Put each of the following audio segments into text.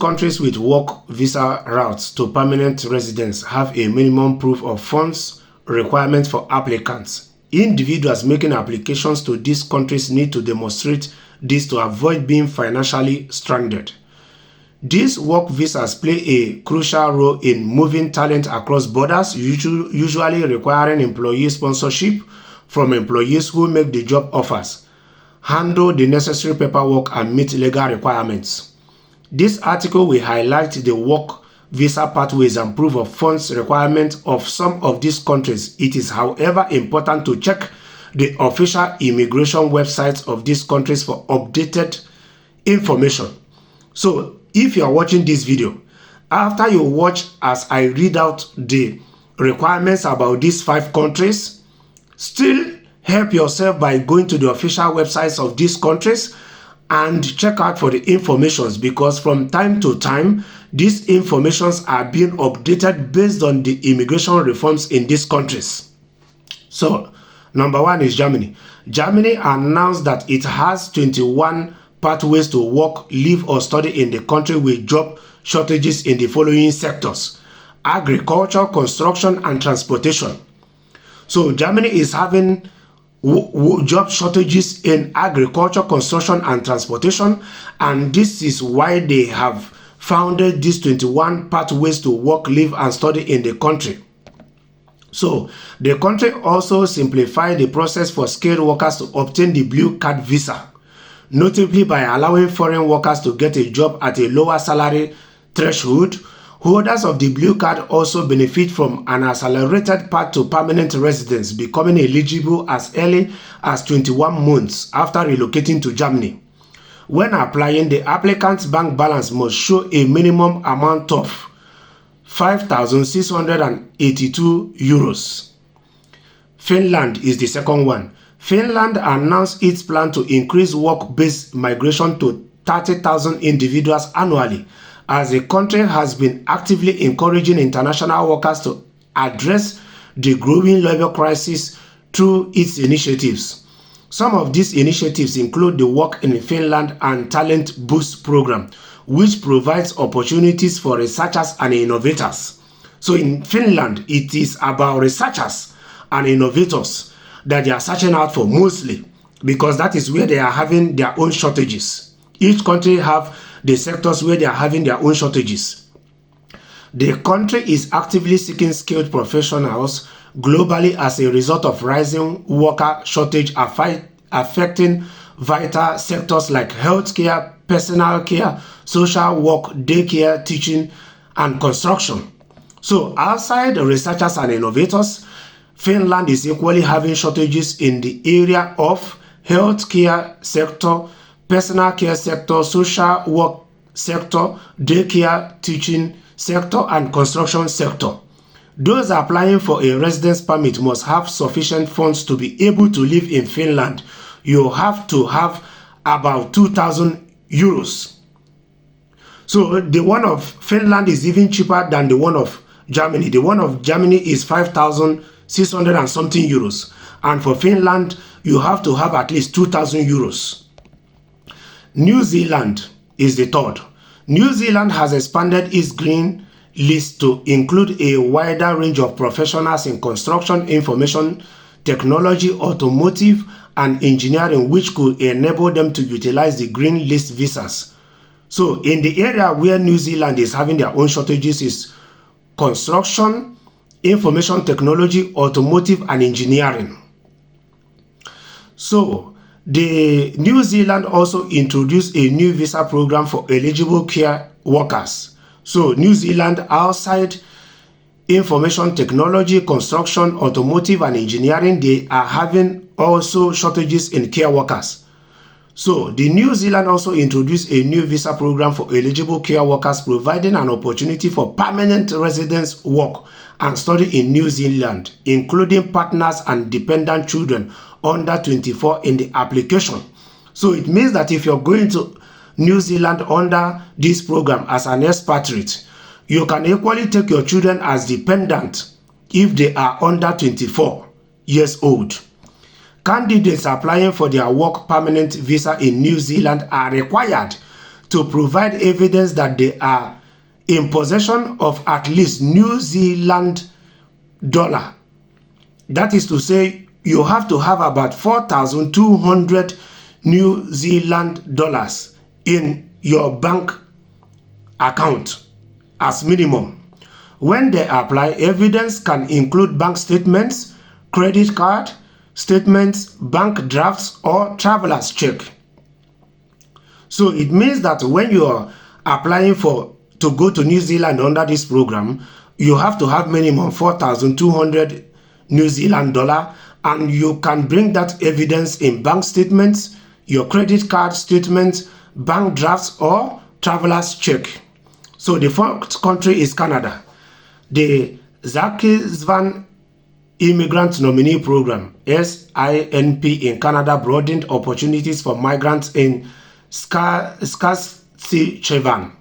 Countries with work visa routes to permanent residents have a minimum proof of funds requirement for applicants. Individuals making applications to these countries need to demonstrate this to avoid being financially stranded. These work visas play a crucial role in moving talent across borders, usually requiring employee sponsorship from employees who make the job offers, handle the necessary paperwork, and meet legal requirements. This article will highlight the work visa pathways and proof of funds requirements of some of these countries. It is, however, important to check the official immigration websites of these countries for updated information. So, if you are watching this video, after you watch as I read out the requirements about these 5 countries, still help yourself by going to the official websites of these countries and check out for the informations, because from time to time these informations are being updated based on the immigration reforms in these countries. So number 1 is Germany. Germany announced that it has 21 pathways to work, live, or study in the country with job shortages in the following sectors: agriculture, construction, and transportation. So Germany is having job shortages in agriculture, construction, and transportation, and this is why they have founded these 21 pathways to work, live, and study in the country. So the country also simplified the process for skilled workers to obtain the blue card visa, notably by allowing foreign workers to get a job at a lower salary threshold. Holders of the blue card also benefit from an accelerated path to permanent residence, becoming eligible as early as 21 months after relocating to Germany. When applying, the applicant's bank balance must show a minimum amount of 5,682 euros. Finland is the second one. Finland announced its plan to increase work-based migration to 30,000 individuals annually, as the country has been actively encouraging international workers to address the growing labor crisis through its initiatives. Some of these initiatives include the Work in Finland and Talent Boost program, which provides opportunities for researchers and innovators. So in Finland, it is about researchers and innovators that they are searching out for mostly, because that is where they are having their own shortages. Each country have the sectors where they are having their own shortages. The country is actively seeking skilled professionals globally as a result of rising worker shortage affecting vital sectors like healthcare, personal care, social work, daycare, teaching, and construction. So outside researchers and innovators, Finland is equally having shortages in the area of healthcare sector, personal care sector, social work sector, daycare, teaching sector, and construction sector. Those applying for a residence permit must have sufficient funds to be able to live in Finland. You have to have about 2,000 euros. So the one of Finland is even cheaper than the one of Germany. The one of Germany is 5,600 and something euros. And for Finland, you have to have at least 2,000 euros. New Zealand is the third. New Zealand has expanded its green list to include a wider range of professionals in construction, information technology, automotive, and engineering, which could enable them to utilize the green list visas. So in the area where New Zealand is having their own shortages is construction, information technology, automotive, and engineering. So the New Zealand also introduced a new visa program for eligible care workers. So New Zealand, outside information technology, construction, automotive, and engineering, they are having also shortages in care workers. So the New Zealand also introduced a new visa program for eligible care workers, providing an opportunity for permanent residents work and study in New Zealand, including partners and dependent children under 24 in the application. So it means that if you're going to New Zealand under this program as an expatriate, you can equally take your children as dependent if they are under 24 years old. Candidates applying for their work permanent visa in New Zealand are required to provide evidence that they are in possession of at least New Zealand dollar. That is to say, you have to have about 4,200 New Zealand dollars in your bank account as minimum. When they apply, evidence can include bank statements, credit card statements, bank drafts, or traveler's check. So it means that when you are applying to go to New Zealand under this program, you have to have minimum 4,200 New Zealand dollar, and you can bring that evidence in bank statements, your credit card statements, bank drafts, or traveler's check. So the fourth country is Canada. The Zakisvan Immigrant Nominee Program, SINP, in Canada broadened opportunities for migrants in Saskatchewan.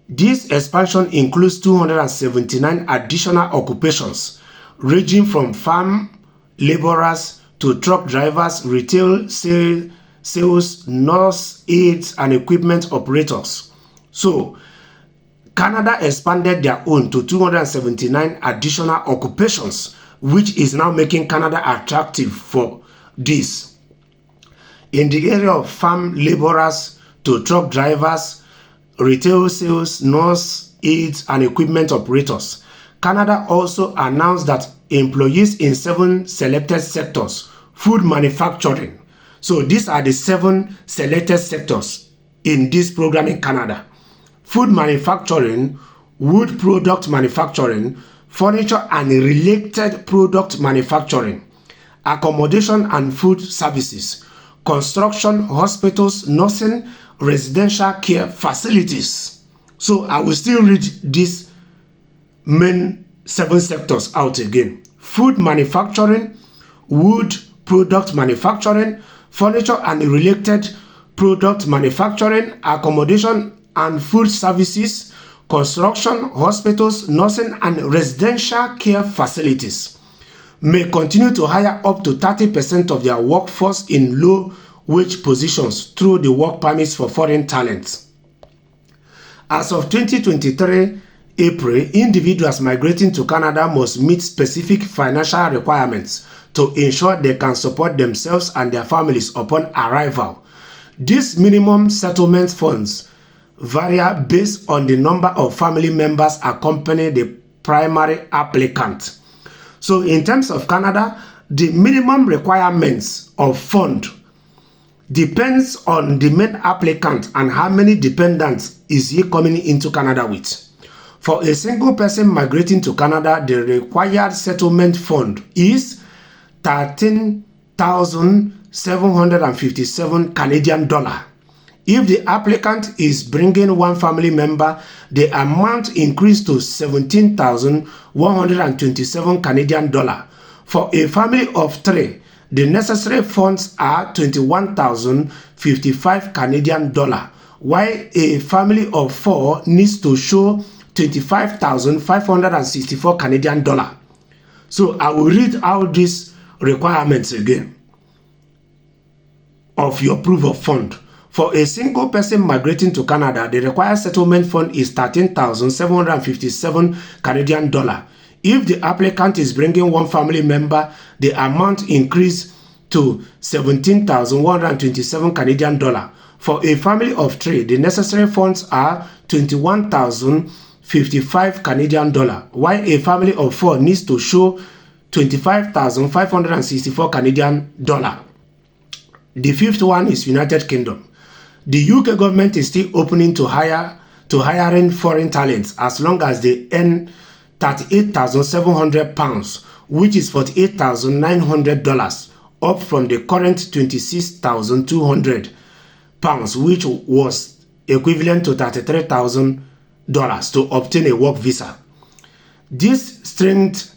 This expansion includes 279 additional occupations, ranging from farm laborers to truck drivers, retail sales, nurse aides, and equipment operators. So, Canada expanded their own to 279 additional occupations, which is now making Canada attractive for this. In the area of farm laborers to truck drivers, retail sales, nurse aides, and equipment operators, Canada also announced that employees in 7 selected sectors, food manufacturing. So these are the 7 selected sectors in this program in Canada: food manufacturing, wood product manufacturing, furniture and related product manufacturing, accommodation and food services, construction, hospitals, nursing, residential care facilities. So I will still read these main 7 sectors out again: food manufacturing, wood product manufacturing, furniture and related product manufacturing, accommodation and food services, construction, hospitals, nursing and residential care facilities. May continue to hire up to 30% of their workforce in low-wage positions through the work permits for foreign talent. As of 2023 April, individuals migrating to Canada must meet specific financial requirements to ensure they can support themselves and their families upon arrival. These minimum settlement funds vary based on the number of family members accompanying the primary applicant. So in terms of Canada, the minimum requirements of fund depends on the main applicant and how many dependents is he coming into Canada with. For a single person migrating to Canada, the required settlement fund is 13,757 Canadian dollar. If the applicant is bringing 1 family member, the amount increased to 17,127 Canadian dollar. For a family of 3, the necessary funds are 21,055 Canadian dollar, while a family of 4 needs to show 25,564 Canadian dollar. So I will read out these requirements again of your proof of fund. For a single person migrating to Canada, the required settlement fund is 13,757 Canadian dollar. If the applicant is bringing 1 family member, the amount increased to 17,127 Canadian dollar. For a family of 3, the necessary funds are 21,055 Canadian dollar, while a family of 4 needs to show 25,564 Canadian dollar. The 5th one is United Kingdom. The UK government is still opening to hiring foreign talents as long as they earn £38,700, which is $48,900, up from the current £26,200, which was equivalent to $33,000 to obtain a work visa. This stringent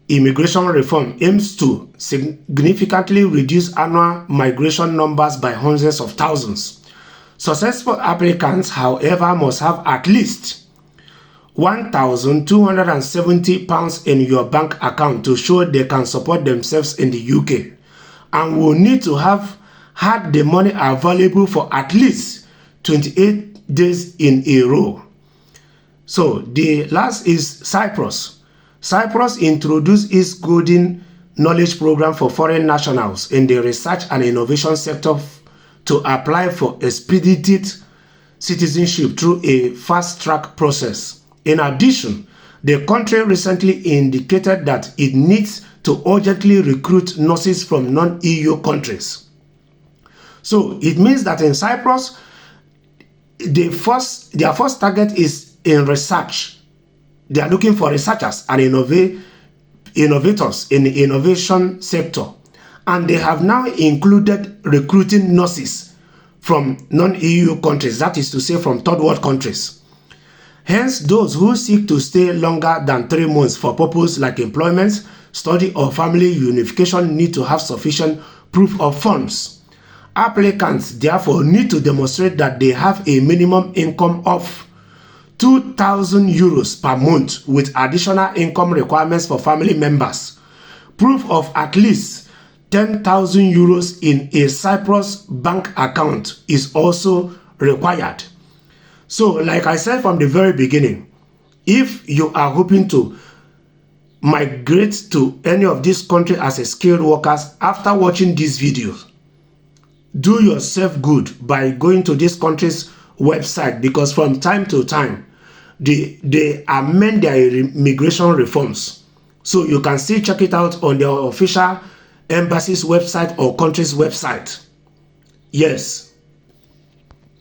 immigration reform aims to significantly reduce annual migration numbers by hundreds of thousands. Successful applicants, however, must have at least £1,270 in your bank account to show they can support themselves in the UK, and will need to have had the money available for at least 28 days in a row. So the last is Cyprus. Cyprus introduced its Golden Knowledge Program for foreign nationals in the research and innovation sector to apply for expedited citizenship through a fast-track process. In addition, the country recently indicated that it needs to urgently recruit nurses from non-EU countries. So it means that in Cyprus, their first target is in research. They are looking for researchers and innovators in the innovation sector. And they have now included recruiting nurses from non-EU countries, that is to say from third world countries. Hence, those who seek to stay longer than 3 months for purposes like employment, study, or family unification need to have sufficient proof of funds. Applicants therefore need to demonstrate that they have a minimum income of 2,000 euros per month with additional income requirements for family members. Proof of at least 10,000 euros in a Cyprus bank account is also required. So, like I said from the very beginning, if you are hoping to migrate to any of these countries as a skilled workers after watching this video, do yourself good by going to this country's website, because from time to time, they amend their immigration reforms. So you can still check it out on their official embassy's website or country's website. Yes.